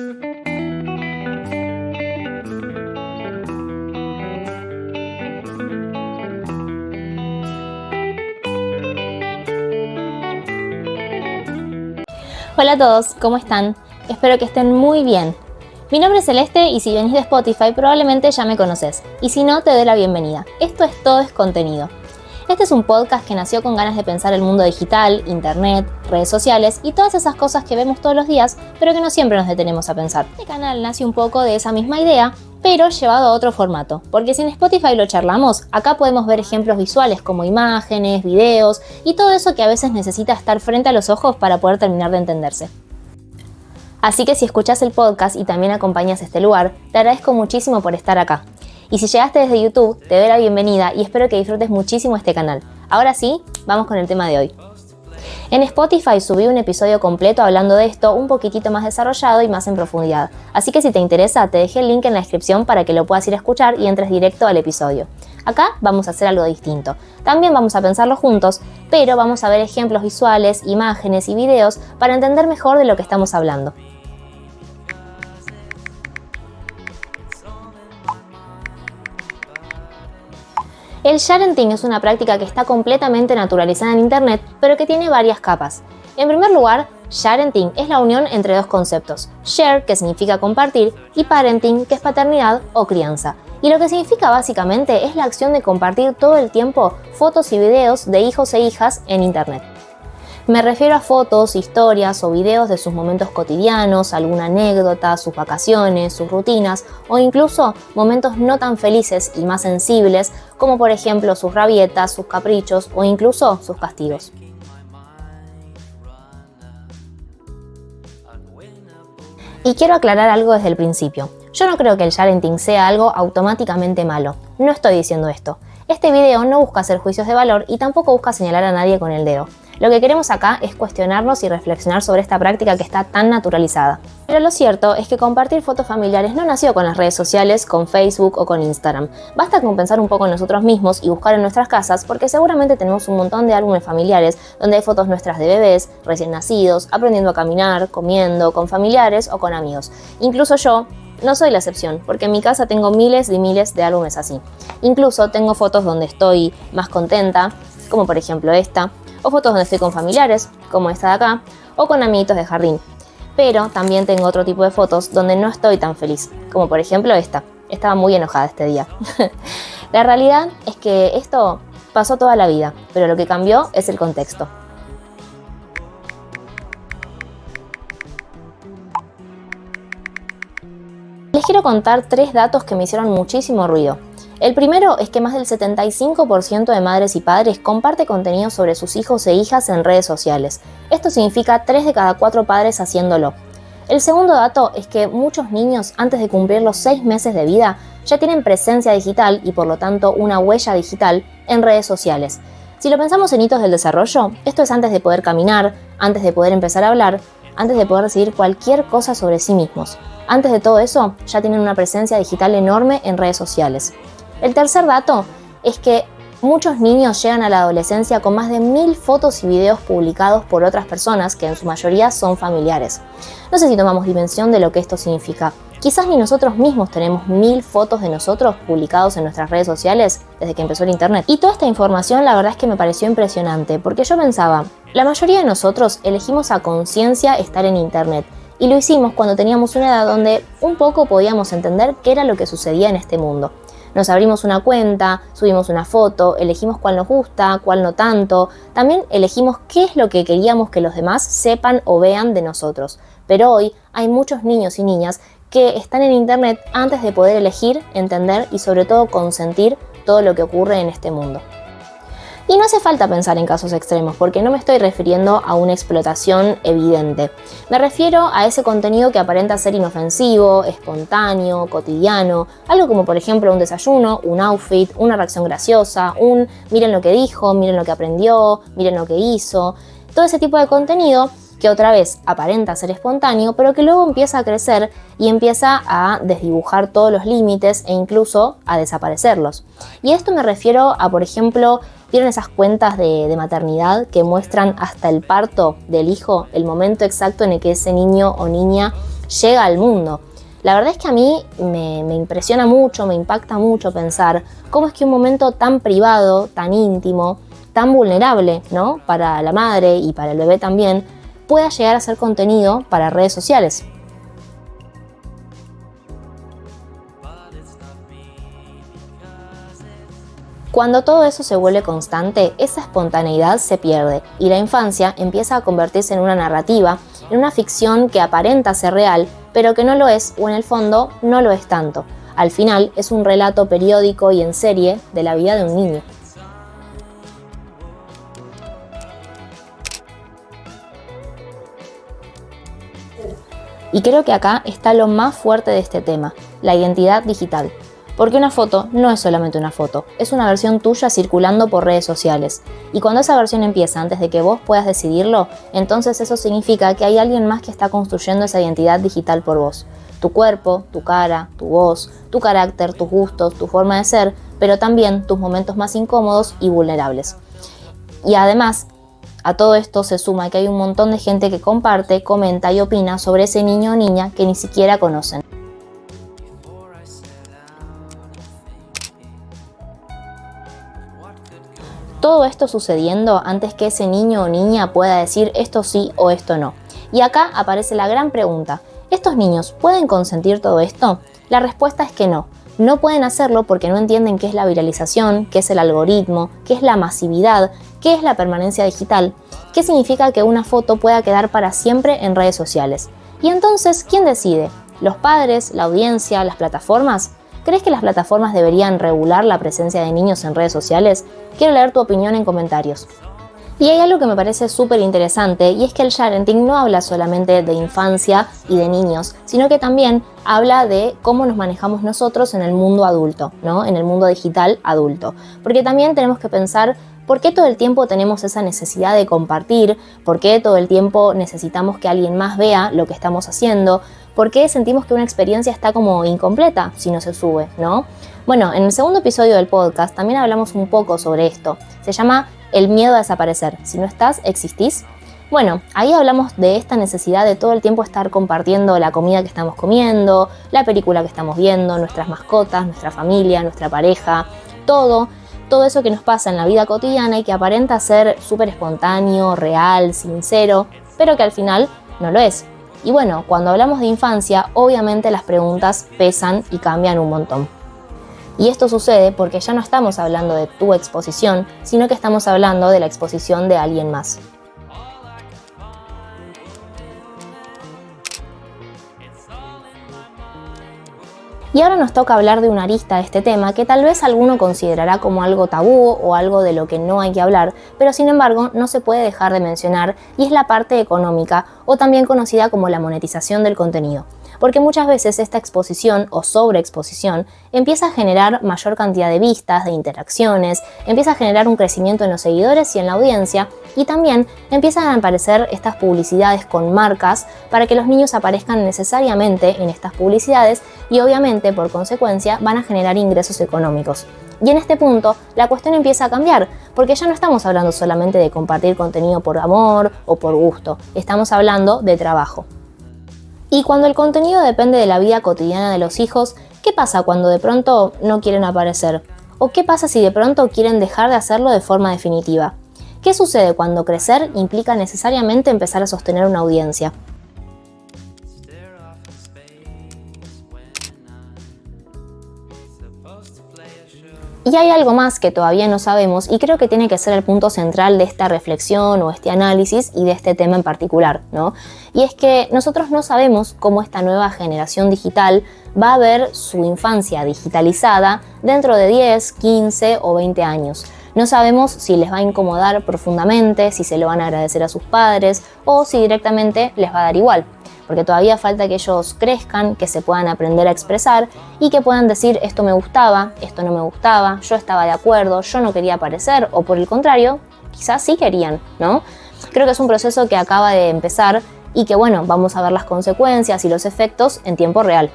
Hola a todos, ¿cómo están? Espero que estén muy bien. Mi nombre es Celeste y si venís de Spotify probablemente ya me conoces, y si no te doy la bienvenida. Esto es Todo es Contenido. Este es un podcast que nació con ganas de pensar el mundo digital, internet, redes sociales y todas esas cosas que vemos todos los días, pero que no siempre nos detenemos a pensar. Este canal nace un poco de esa misma idea, pero llevado a otro formato, porque si en Spotify lo charlamos, acá podemos ver ejemplos visuales como imágenes, videos y todo eso que a veces necesita estar frente a los ojos para poder terminar de entenderse. Así que si escuchás el podcast y también acompañas este lugar, te agradezco muchísimo por estar acá. Y si llegaste desde YouTube, te doy la bienvenida y espero que disfrutes muchísimo este canal. Ahora sí, vamos con el tema de hoy. En Spotify subí un episodio completo hablando de esto, un poquitito más desarrollado y más en profundidad. Así que si te interesa, te dejé el link en la descripción para que lo puedas ir a escuchar y entres directo al episodio. Acá vamos a hacer algo distinto. También vamos a pensarlo juntos, pero vamos a ver ejemplos visuales, imágenes y videos para entender mejor de lo que estamos hablando. El sharenting es una práctica que está completamente naturalizada en Internet, pero que tiene varias capas. En primer lugar, sharenting es la unión entre dos conceptos, share, que significa compartir, y parenting, que es paternidad o crianza. Y lo que significa básicamente es la acción de compartir todo el tiempo fotos y videos de hijos e hijas en Internet. Me refiero a fotos, historias o videos de sus momentos cotidianos, alguna anécdota, sus vacaciones, sus rutinas o incluso momentos no tan felices y más sensibles como por ejemplo sus rabietas, sus caprichos o incluso sus castigos. Y quiero aclarar algo desde el principio. Yo no creo que el sharenting sea algo automáticamente malo. No estoy diciendo esto. Este video no busca hacer juicios de valor y tampoco busca señalar a nadie con el dedo. Lo que queremos acá es cuestionarnos y reflexionar sobre esta práctica que está tan naturalizada. Pero lo cierto es que compartir fotos familiares no nació con las redes sociales, con Facebook o con Instagram. Basta con pensar un poco en nosotros mismos y buscar en nuestras casas porque seguramente tenemos un montón de álbumes familiares donde hay fotos nuestras de bebés, recién nacidos, aprendiendo a caminar, comiendo, con familiares o con amigos. Incluso yo no soy la excepción, porque en mi casa tengo miles y miles de álbumes así. Incluso tengo fotos donde estoy más contenta, como por ejemplo esta, o fotos donde estoy con familiares, como esta de acá, o con amiguitos de jardín. Pero también tengo otro tipo de fotos donde no estoy tan feliz, como por ejemplo esta. Estaba muy enojada este día. La realidad es que esto pasó toda la vida, pero lo que cambió es el contexto. Les quiero contar 3 datos que me hicieron muchísimo ruido. El primero es que más del 75% de madres y padres comparte contenido sobre sus hijos e hijas en redes sociales. Esto significa 3 de cada 4 padres haciéndolo. El segundo dato es que muchos niños, antes de cumplir los 6 meses de vida, ya tienen presencia digital y por lo tanto una huella digital en redes sociales. Si lo pensamos en hitos del desarrollo, esto es antes de poder caminar, antes de poder empezar a hablar, antes de poder decidir cualquier cosa sobre sí mismos. Antes de todo eso, ya tienen una presencia digital enorme en redes sociales. El tercer dato es que muchos niños llegan a la adolescencia con más de 1000 fotos y videos publicados por otras personas que en su mayoría son familiares. No sé si tomamos dimensión de lo que esto significa. Quizás ni nosotros mismos tenemos 1000 fotos de nosotros publicados en nuestras redes sociales desde que empezó el internet. Y toda esta información la verdad es que me pareció impresionante porque yo pensaba, la mayoría de nosotros elegimos a conciencia estar en internet. Y lo hicimos cuando teníamos una edad donde un poco podíamos entender qué era lo que sucedía en este mundo. Nos abrimos una cuenta, subimos una foto, elegimos cuál nos gusta, cuál no tanto. También elegimos qué es lo que queríamos que los demás sepan o vean de nosotros. Pero hoy hay muchos niños y niñas que están en internet antes de poder elegir, entender y sobre todo consentir todo lo que ocurre en este mundo. Y no hace falta pensar en casos extremos, porque no me estoy refiriendo a una explotación evidente. Me refiero a ese contenido que aparenta ser inofensivo, espontáneo, cotidiano, algo como por ejemplo un desayuno, un outfit, una reacción graciosa, un miren lo que dijo, miren lo que aprendió, miren lo que hizo. Todo ese tipo de contenido que otra vez aparenta ser espontáneo, pero que luego empieza a crecer y empieza a desdibujar todos los límites e incluso a desaparecerlos. Y a esto me refiero a, por ejemplo, ¿vieron esas cuentas de maternidad que muestran hasta el parto del hijo, el momento exacto en el que ese niño o niña llega al mundo. La verdad es que a mí me impresiona mucho, me impacta mucho pensar cómo es que un momento tan privado, tan íntimo, tan vulnerable, ¿no?, para la madre y para el bebé también, pueda llegar a ser contenido para redes sociales. Cuando todo eso se vuelve constante, esa espontaneidad se pierde y la infancia empieza a convertirse en una narrativa, en una ficción que aparenta ser real, pero que no lo es o en el fondo no lo es tanto. Al final es un relato periódico y en serie de la vida de un niño. Y creo que acá está lo más fuerte de este tema, la identidad digital. Porque una foto no es solamente una foto, es una versión tuya circulando por redes sociales. Y cuando esa versión empieza antes de que vos puedas decidirlo, entonces eso significa que hay alguien más que está construyendo esa identidad digital por vos. Tu cuerpo, tu cara, tu voz, tu carácter, tus gustos, tu forma de ser, pero también tus momentos más incómodos y vulnerables. Y además, a todo esto se suma que hay un montón de gente que comparte, comenta y opina sobre ese niño o niña que ni siquiera conocen. Todo esto sucediendo antes que ese niño o niña pueda decir esto sí o esto no. Y acá aparece la gran pregunta, ¿estos niños pueden consentir todo esto? La respuesta es que no. No pueden hacerlo porque no entienden qué es la viralización, qué es el algoritmo, qué es la masividad, qué es la permanencia digital, qué significa que una foto pueda quedar para siempre en redes sociales. Y entonces, ¿quién decide? ¿Los padres, la audiencia, las plataformas? ¿Crees que las plataformas deberían regular la presencia de niños en redes sociales? Quiero leer tu opinión en comentarios. Y hay algo que me parece súper interesante y es que el sharenting no habla solamente de infancia y de niños, sino que también habla de cómo nos manejamos nosotros en el mundo adulto, ¿no? En el mundo digital adulto. Porque también tenemos que pensar ¿por qué todo el tiempo tenemos esa necesidad de compartir? ¿Por qué todo el tiempo necesitamos que alguien más vea lo que estamos haciendo? ¿Por qué sentimos que una experiencia está como incompleta si no se sube, ¿no? Bueno, en el segundo episodio del podcast también hablamos un poco sobre esto. Se llama El miedo a desaparecer. Si no estás, ¿existís? Bueno, ahí hablamos de esta necesidad de todo el tiempo estar compartiendo la comida que estamos comiendo, la película que estamos viendo, nuestras mascotas, nuestra familia, nuestra pareja, todo eso que nos pasa en la vida cotidiana y que aparenta ser súper espontáneo, real, sincero, pero que al final no lo es. Y bueno, cuando hablamos de infancia, obviamente las preguntas pesan y cambian un montón. Y esto sucede porque ya no estamos hablando de tu exposición, sino que estamos hablando de la exposición de alguien más. Y ahora nos toca hablar de una arista de este tema que tal vez alguno considerará como algo tabú o algo de lo que no hay que hablar, pero sin embargo no se puede dejar de mencionar y es la parte económica o también conocida como la monetización del contenido. Porque muchas veces esta exposición o sobreexposición empieza a generar mayor cantidad de vistas, de interacciones, empieza a generar un crecimiento en los seguidores y en la audiencia y también empiezan a aparecer estas publicidades con marcas para que los niños aparezcan necesariamente en estas publicidades y obviamente por consecuencia van a generar ingresos económicos. Y en este punto la cuestión empieza a cambiar, porque ya no estamos hablando solamente de compartir contenido por amor o por gusto, estamos hablando de trabajo. Y cuando el contenido depende de la vida cotidiana de los hijos, ¿qué pasa cuando de pronto no quieren aparecer? ¿O qué pasa si de pronto quieren dejar de hacerlo de forma definitiva? ¿Qué sucede cuando crecer implica necesariamente empezar a sostener una audiencia? Y hay algo más que todavía no sabemos y creo que tiene que ser el punto central de esta reflexión o este análisis y de este tema en particular, ¿no? Y es que nosotros no sabemos cómo esta nueva generación digital va a ver su infancia digitalizada dentro de 10, 15 o 20 años. No sabemos si les va a incomodar profundamente, si se lo van a agradecer a sus padres o si directamente les va a dar igual. Porque todavía falta que ellos crezcan, que se puedan aprender a expresar y que puedan decir esto me gustaba, esto no me gustaba, yo estaba de acuerdo, yo no quería aparecer o por el contrario, quizás sí querían, ¿no? Creo que es un proceso que acaba de empezar y que bueno, vamos a ver las consecuencias y los efectos en tiempo real.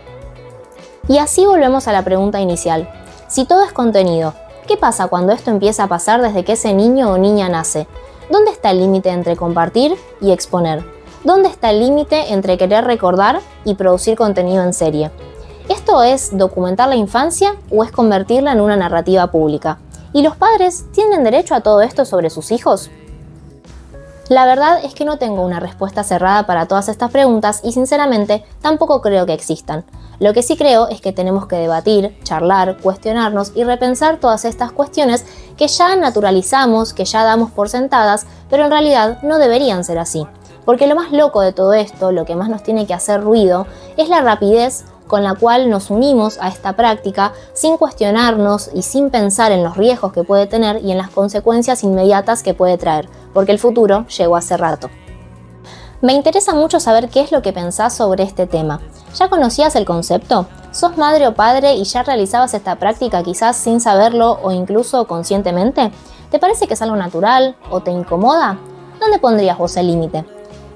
Y así volvemos a la pregunta inicial. Si todo es contenido, ¿qué pasa cuando esto empieza a pasar desde que ese niño o niña nace? ¿Dónde está el límite entre compartir y exponer? ¿Dónde está el límite entre querer recordar y producir contenido en serie? ¿Esto es documentar la infancia o es convertirla en una narrativa pública? ¿Y los padres tienen derecho a todo esto sobre sus hijos? La verdad es que no tengo una respuesta cerrada para todas estas preguntas y sinceramente tampoco creo que existan. Lo que sí creo es que tenemos que debatir, charlar, cuestionarnos y repensar todas estas cuestiones que ya naturalizamos, que ya damos por sentadas, pero en realidad no deberían ser así. Porque lo más loco de todo esto, lo que más nos tiene que hacer ruido, es la rapidez con la cual nos unimos a esta práctica sin cuestionarnos y sin pensar en los riesgos que puede tener y en las consecuencias inmediatas que puede traer, porque el futuro llegó hace rato. Me interesa mucho saber qué es lo que pensás sobre este tema. ¿Ya conocías el concepto? ¿Sos madre o padre y ya realizabas esta práctica quizás sin saberlo o incluso conscientemente? ¿Te parece que es algo natural o te incomoda? ¿Dónde pondrías vos el límite?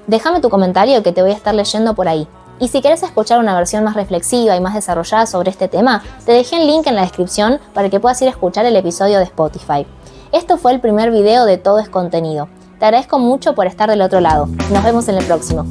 Déjame tu comentario que te voy a estar leyendo por ahí. Y si querés escuchar una versión más reflexiva y más desarrollada sobre este tema, te dejé el link en la descripción para que puedas ir a escuchar el episodio de Spotify. Esto fue el primer video de Todo es Contenido. Te agradezco mucho por estar del otro lado. Nos vemos en el próximo.